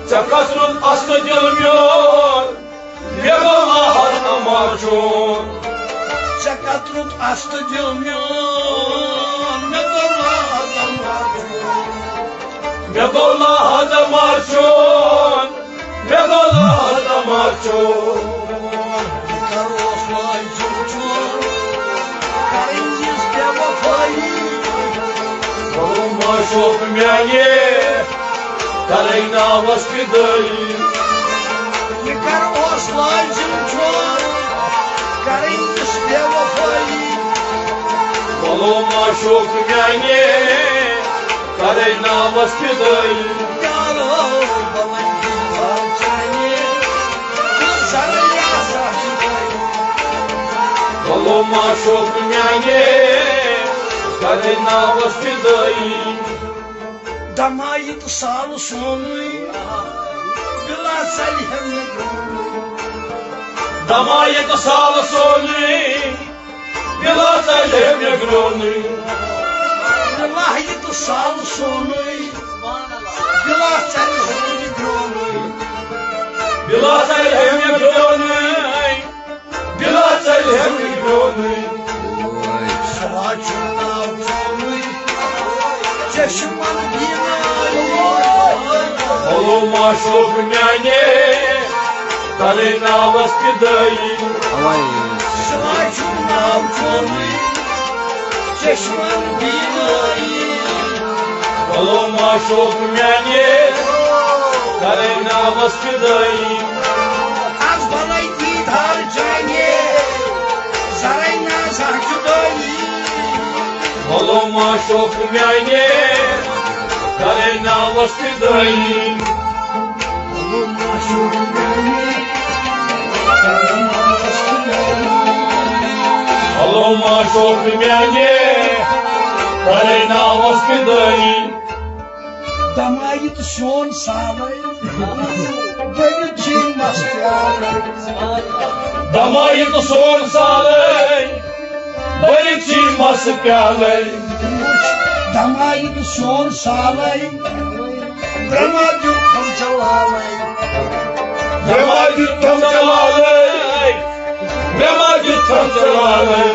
Cakasrun aslı gelmiyor, Begola namacun. Cakatrut aslı gelmiyor, Begola namacun. Begola namacun, Begola namacun. Karoslay çocuk, karınız bevafayı. Голума шок мяне, Карайна воспитай. Karoslay çocuk, karınız bevafayı. Голума шок мяне, Карайна воспитай. Голума шок мяне, Карайна воспитай. Damayıt sağlı sonu, bila salihemle Дамає до сала сони, Біла салем як грони. Damayıt sağlı sonu, bila salihemle Біла салем як грони, Біла салем як грони. Savaşçılar sonu, çeşman binayı. Голума шок мяне, Карайна воспитай. Savaşçılar sonu, çeşman binayı. Голума шок мяне, Карайна воспитай. Az balay didar canye, sarayna sakçıdayı. Голума шок мяне, Карайна воспитай. Голума шок мяне, Карайна воспитай. Damayıt son sağlayı, benim için maskâlı. Дамає до сон салей, Боричі маскалей. Damayıt son sağlayı, Brahmacı kamçalalay. Бремаді танцевалей, Бремаді танцевалей.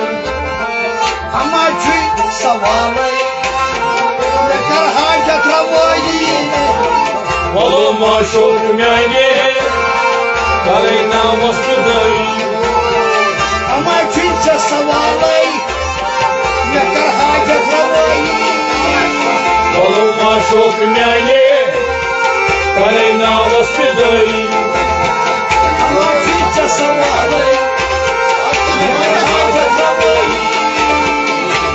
Ama çüy savalay, ne karhanca travayı. Голума шок мяне, Карайна воспитай. Ama çüyse savalay, ne karhanca travayı. Голума шок мяне, Карайна воспитай. Ama çüyse savalay, ne karhanca travayı.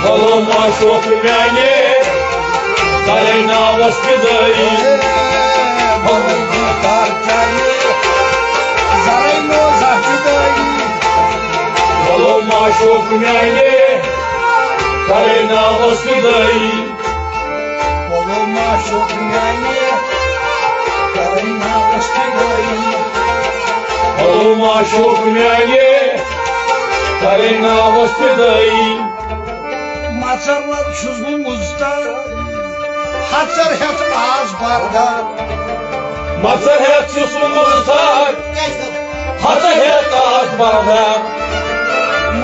Голума шок мяне, Карайна воспитай. Голума шок мяне, Карайна воспитай. Голума шок мяне, Карайна воспитай. Maçarlar çuzumuzda, haçar hep ağız barda. Мацар хет чусумузар, Хата хет аз барда.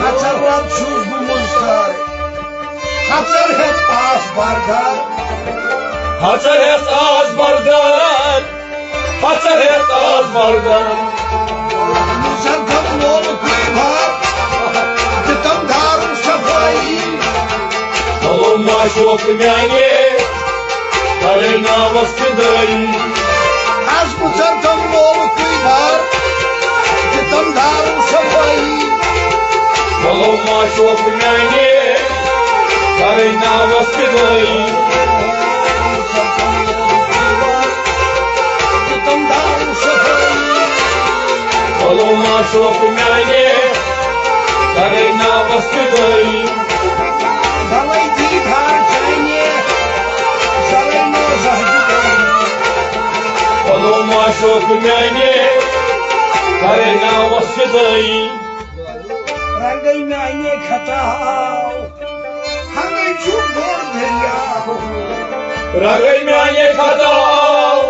Maçarlar çuzumuzda, haçar hep ağız barda. Хачар хет аз бардан, Хачар хет аз бардан. Muzardan oğlu kuylar, tıtam darım şafayı. Голума шок мяне, Карайна воспитай. Az muzardan oğlu kuylar, tıtam darım şafayı. Голума шок мяне, Карайна воспитай. Tıtam darım şafayı. Голума шок мяне, Карайна воспитай. Dalay didar canye, sarayno zahcıdayı. Голума шок мяне, Карайна воспитай. Rangay мяне khatao, hangay chubor derya. Рагай мяне кадал,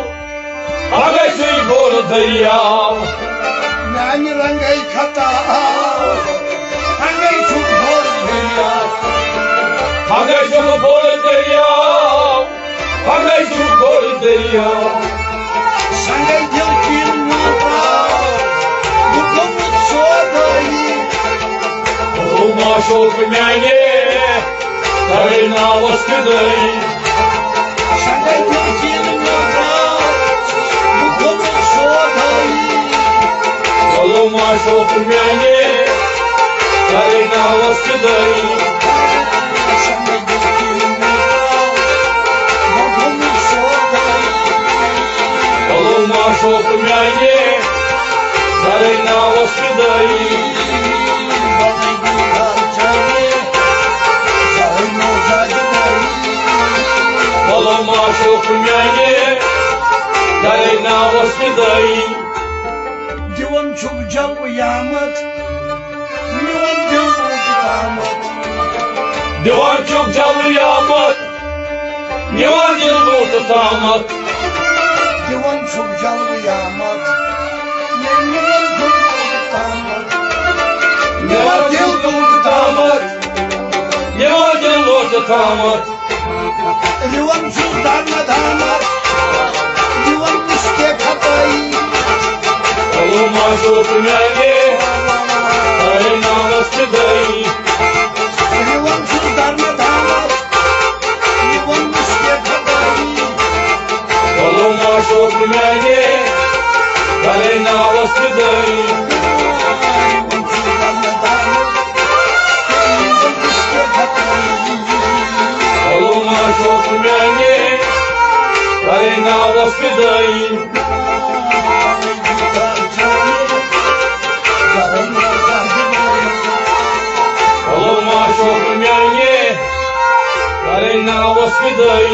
deriyav Nani rangai khata Rangai chuk bol deriyav Hagay chuk bol deriyav Hagay chuk bol deriyav Sangai dil kin mata Bukum sodai Olma şok mene Karina vaskıday Sangai dil kin mata Bukum sodai Olma şok mene Karina vaskıday Sangai dil kin mata Bukum sodai Olma şok mene Karina vaskıday Olma şok mene Karina vaskıday Divan çok jalb yamat Divan dil damat Divan çok canlı yağmat Divan yıl tutamat Divan çok jalb yamat Divan çok damat Divan yıl tutamat Divan yıl tutamat Divan çok darma damat Divan üstte katay Olma şok mene Karina vaskıday Divan çok darma damat Divan üstte katay Olma şok mene Karina vaskıday Divan çok darma damat Divan üstte katay Olma şok mene Karina vaskıday Olma şok mene Karina vaskıday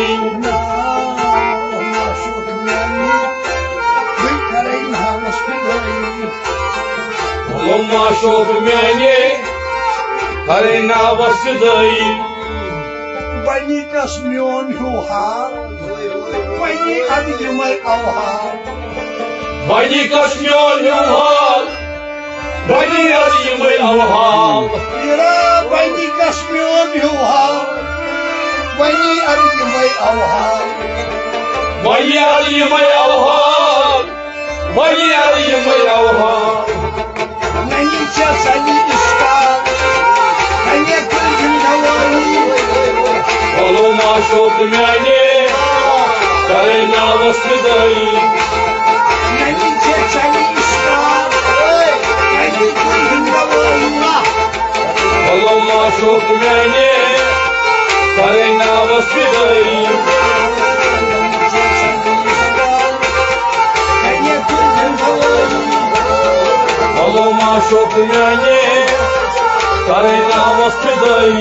Olma şok mene Karina vaskıday Bani kasmion huha, bani adiyumay avha, Bani kaçmıyor yumhal Bani yazıyımı avhal ira bani kasmion huha, bani adiyumay avha, Bani yazıyımı avhal Bani yazıyımı avhal nani chasani iska, nani kulgin hawani, Olma şok mene Karina vaskıday nani chasani iska, nani kulgin hawani. Olma şok mene Karina vaskıday Olma şok mene Karina vaskıday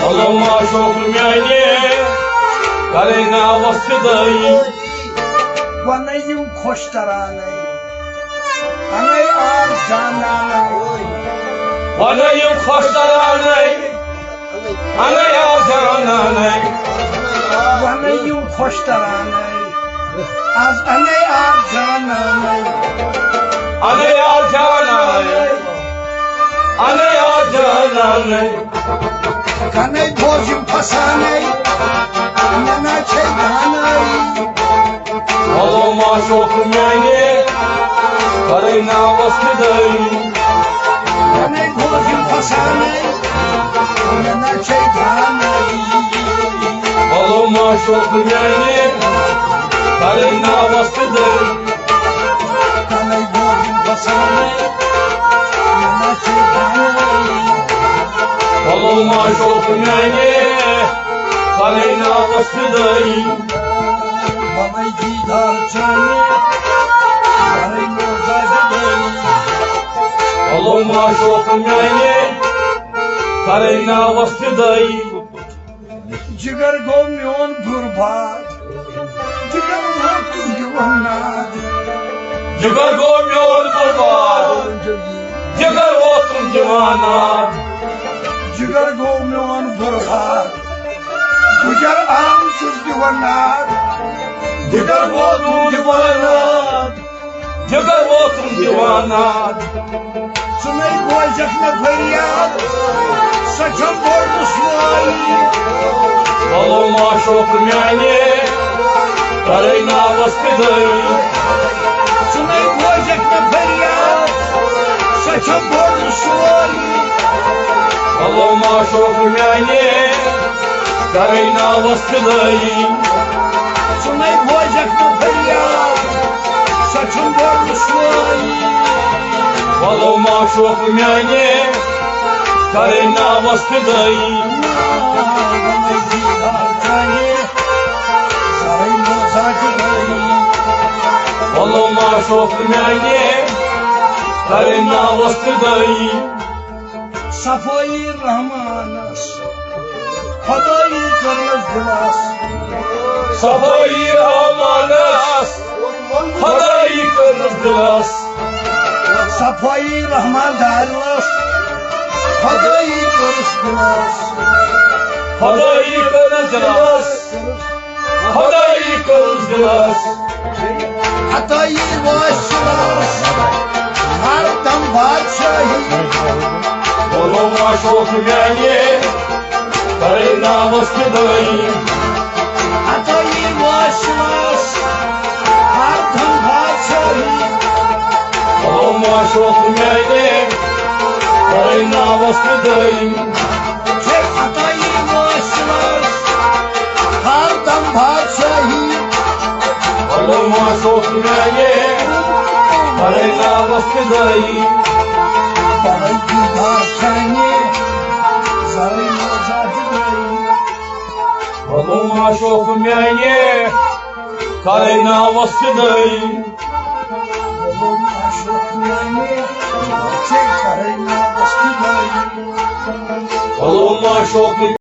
Olma şok mene Karina vaskıday Bana yum koştaranay, anay ar cananay, Anayım koştaranay Anaya cananay bana yum koştaranay, az anay ar cananay, Anaya cananay Anaya cananay kanay bozum pasanay, nana çeydanay, Olma şok mene Karina vaskıday kanay bozum pasanay, nana çeydanay, Olma şok mene Karina vaskıday kanay bozum pasanay, nana çeydanay. Olma şok mene Karina vaskıday Bana gidar canı, yarın ozagiday. Olma şok mene Karina vaskıday Jigar gomyon burbat, jigar vakti givanad. Jigar gomyon kurban Jigar olsun civana Jigar gomyon burbat, Diğer ansız divanlar. Digar votum divana, digar votum divana. Sunay koyacak ne feryat. Saçım bormuş vay. Baloma şok мяне, Karayna воспитай. Sunay koyacak ne feryat. Saçım bormuş vay. Baloma şok мяне, Karayna воспитай. Sunay koyacak ne feryat. Saçım bormuş vay. Baloma şok мяне, Karayna воспитай. Baloma şok мяне, Karayna воспитай. Safayı Rahmanas, Hadayı Kırmız Gülas, Safayı amanaz, Hadayı kırızdılas. Safayı Rahman Darlas, Hadayı Kırmız Gülas, Hadayı kırızdılas, Hadayı kırızdılas. Hadayı Vaşlas, Hartam Baçayı, Baloma şok мяне, Karayna воспитай. Hadayı Vaşlas, Hartam Baçayı, Baloma şok мяне, Karayna воспитай. Hadayı Vaşlas, Hartam Baçayı, Baloma şok мяне, Karayna воспитай. Bana giderkeni zarıyla zatıdayım. Baloma şok мяне, Karayna воспитай. Oğlum aşık yani çek zarıyla zatıdayım. Baloma şok